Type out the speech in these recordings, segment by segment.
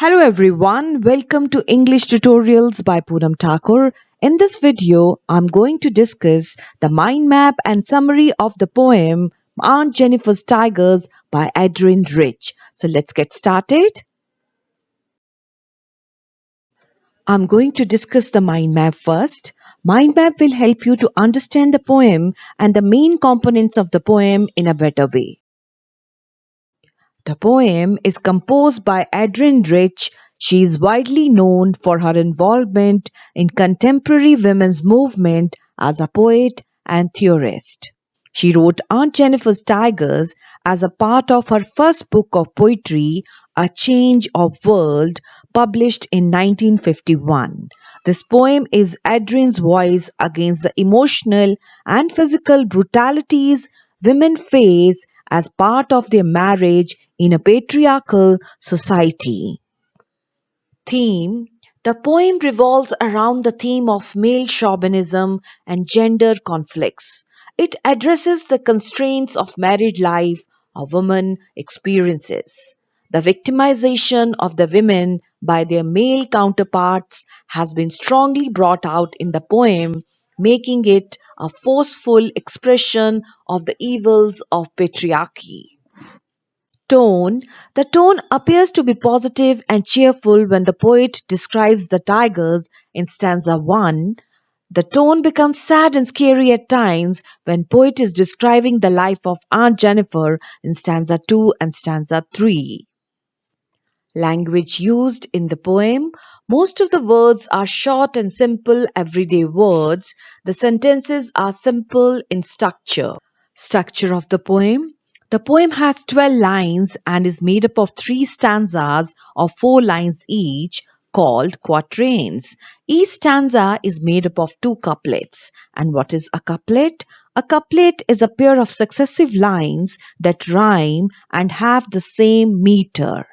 Hello everyone, welcome to English Tutorials by Poonam Thakur. In this video, I'm going to discuss the mind map and summary of the poem Aunt Jennifer's Tigers by Adrienne Rich. So let's get started. I'm going to discuss the mind map first. Mind map will help you to understand the poem and the main components of the poem in a better way. The poem is composed by Adrienne Rich. She is widely known for her involvement in contemporary women's movement as a poet and theorist. She wrote Aunt Jennifer's Tigers as a part of her first book of poetry, A Change of World, published in 1951. This poem is Adrienne's voice against the emotional and physical brutalities women face as part of their marriage in a patriarchal society. Theme. The poem revolves around the theme of male chauvinism and gender conflicts. It addresses the constraints of married life a woman experiences. The victimization of the women by their male counterparts has been strongly brought out in the poem, making it a forceful expression of the evils of patriarchy. Tone. The tone appears to be positive and cheerful when the poet describes the tigers in stanza 1. The tone becomes sad and scary at times when poet is describing the life of Aunt Jennifer in stanza 2 and stanza 3. Language used in the poem. Most of the words are short and simple everyday words. The sentences are simple in structure. Structure of the poem. The poem has 12 lines and is made up of 3 stanzas of 4 lines each, called quatrains. Each stanza is made up of 2 couplets. And what is a couplet? A couplet is a pair of successive lines that rhyme and have the same meter.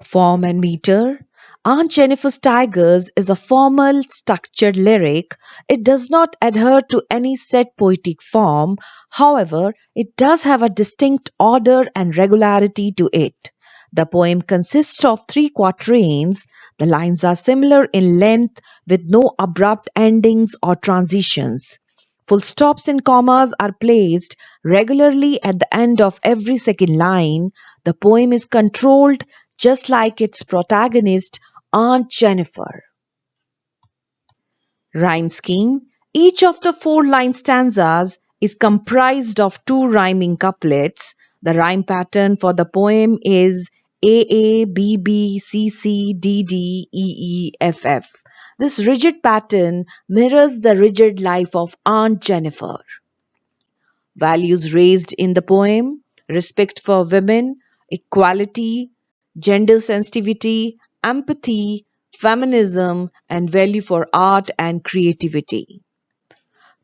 Form and meter. Aunt Jennifer's Tigers is a formal, structured lyric. It does not adhere to any set poetic form. However, it does have a distinct order and regularity to it. The poem consists of 3 quatrains. The lines are similar in length with no abrupt endings or transitions. Full stops and commas are placed regularly at the end of every second line. The poem is controlled just like its protagonist, Aunt Jennifer. Rhyme scheme. Each of the 4-line stanzas is comprised of 2 rhyming couplets. The rhyme pattern for the poem is AA, BB, CC, DD, EE, FF. This rigid pattern mirrors the rigid life of Aunt Jennifer. Values raised in the poem: respect for women, equality, gender sensitivity, empathy, feminism, and value for art and creativity.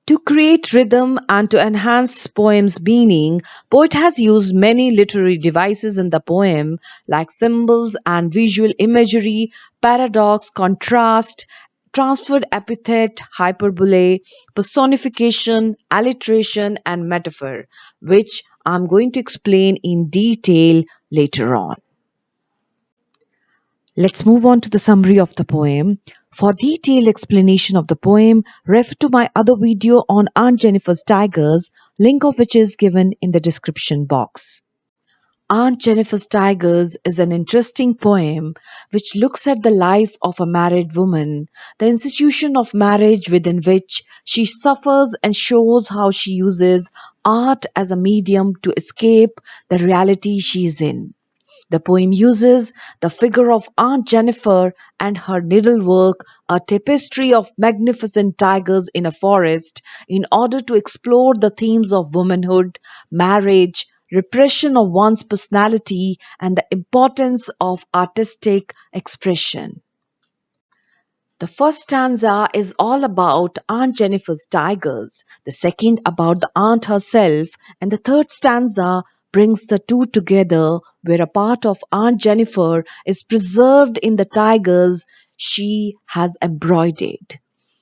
To create rhythm and to enhance poem's meaning, poet has used many literary devices in the poem like symbols and visual imagery, paradox, contrast, transferred epithet, hyperbole, personification, alliteration, and metaphor, which I'm going to explain in detail later on. Let's move on to the summary of the poem. For detailed explanation of the poem, refer to my other video on Aunt Jennifer's Tigers, link of which is given in the description box. Aunt Jennifer's Tigers is an interesting poem which looks at the life of a married woman, the institution of marriage within which she suffers, and shows how she uses art as a medium to escape the reality she is in. The poem uses the figure of Aunt Jennifer and her needlework, a tapestry of magnificent tigers in a forest, in order to explore the themes of womanhood, marriage, repression of one's personality, and the importance of artistic expression. The first stanza is all about Aunt Jennifer's tigers, the second about the aunt herself, and the third stanza brings the two together, where a part of Aunt Jennifer is preserved in the tigers she has embroidered.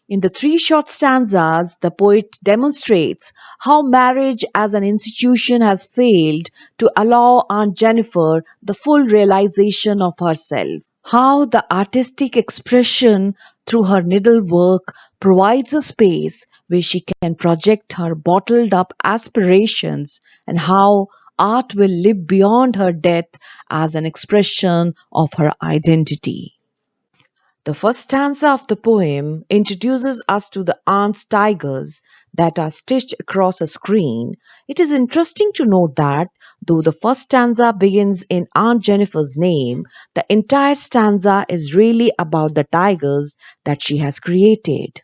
In the 3 short stanzas, the poet demonstrates how marriage as an institution has failed to allow Aunt Jennifer the full realization of herself. How the artistic expression through her needlework provides a space where she can project her bottled up aspirations, and how art will live beyond her death as an expression of her identity. The first stanza of the poem introduces us to the aunt's tigers that are stitched across a screen. It is interesting to note that though the first stanza begins in Aunt Jennifer's name, the entire stanza is really about the tigers that she has created.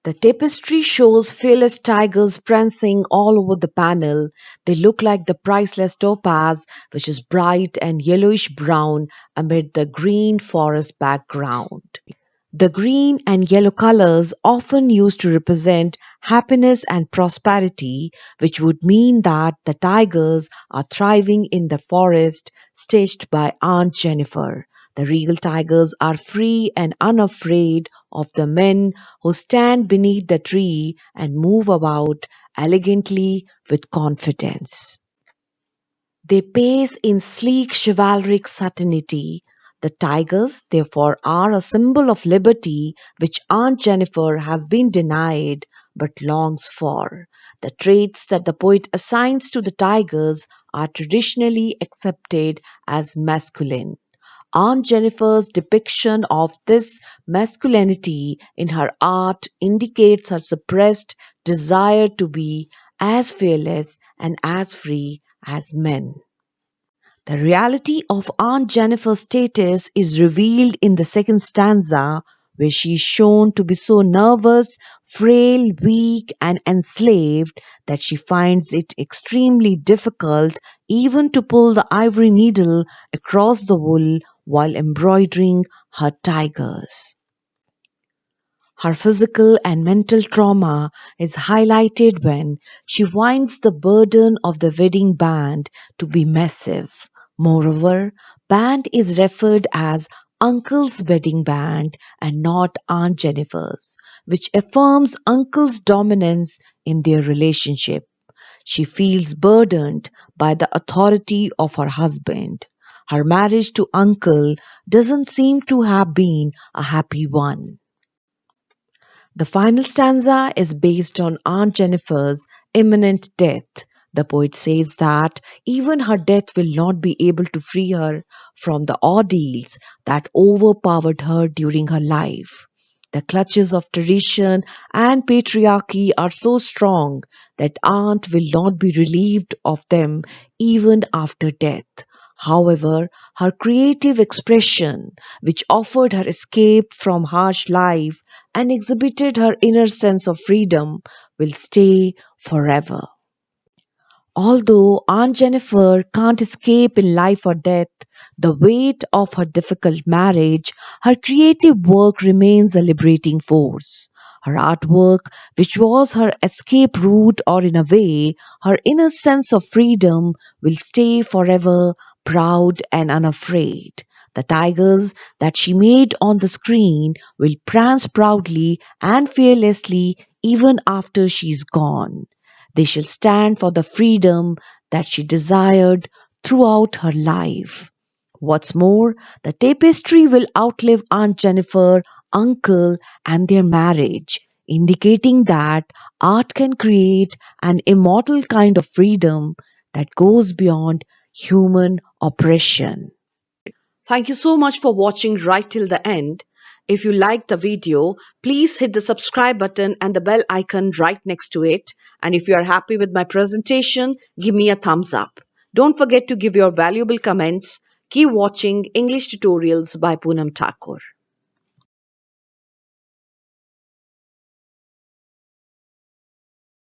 The tapestry shows fearless tigers prancing all over the panel. They look like the priceless topaz, which is bright and yellowish brown amid the green forest background. The green and yellow colors often used to represent happiness and prosperity, which would mean that the tigers are thriving in the forest staged by Aunt Jennifer. The real tigers are free and unafraid of the men who stand beneath the tree and move about elegantly with confidence. They pace in sleek chivalric certainty. The tigers, therefore, are a symbol of liberty which Aunt Jennifer has been denied but longs for. The traits that the poet assigns to the tigers are traditionally accepted as masculine. Aunt Jennifer's depiction of this masculinity in her art indicates her suppressed desire to be as fearless and as free as men. The reality of Aunt Jennifer's status is revealed in the second stanza, where she is shown to be so nervous, frail, weak, and enslaved that she finds it extremely difficult even to pull the ivory needle across the wool while embroidering her tigers. Her physical and mental trauma is highlighted when she finds the burden of the wedding band to be massive. Moreover, band is referred as Uncle's wedding band and not Aunt Jennifer's, which affirms Uncle's dominance in their relationship. She feels burdened by the authority of her husband. Her marriage to Uncle doesn't seem to have been a happy one. The final stanza is based on Aunt Jennifer's imminent death. The poet says that even her death will not be able to free her from the ordeals that overpowered her during her life. The clutches of tradition and patriarchy are so strong that Aunt will not be relieved of them even after death. However, her creative expression, which offered her escape from harsh life and exhibited her inner sense of freedom, will stay forever. Although Aunt Jennifer can't escape in life or death the weight of her difficult marriage, her creative work remains a liberating force. Her artwork, which was her escape route or in a way, her inner sense of freedom, will stay forever proud and unafraid. The tigers that she made on the screen will prance proudly and fearlessly even after she's gone. They shall stand for the freedom that she desired throughout her life. What's more, the tapestry will outlive Aunt Jennifer, Uncle, and their marriage, indicating that art can create an immortal kind of freedom that goes beyond human oppression. Thank you so much for watching right till the end. If you liked the video, please hit the subscribe button and the bell icon right next to it. And if you are happy with my presentation, give me a thumbs up. Don't forget to give your valuable comments. Keep watching English tutorials by Poonam Thakur.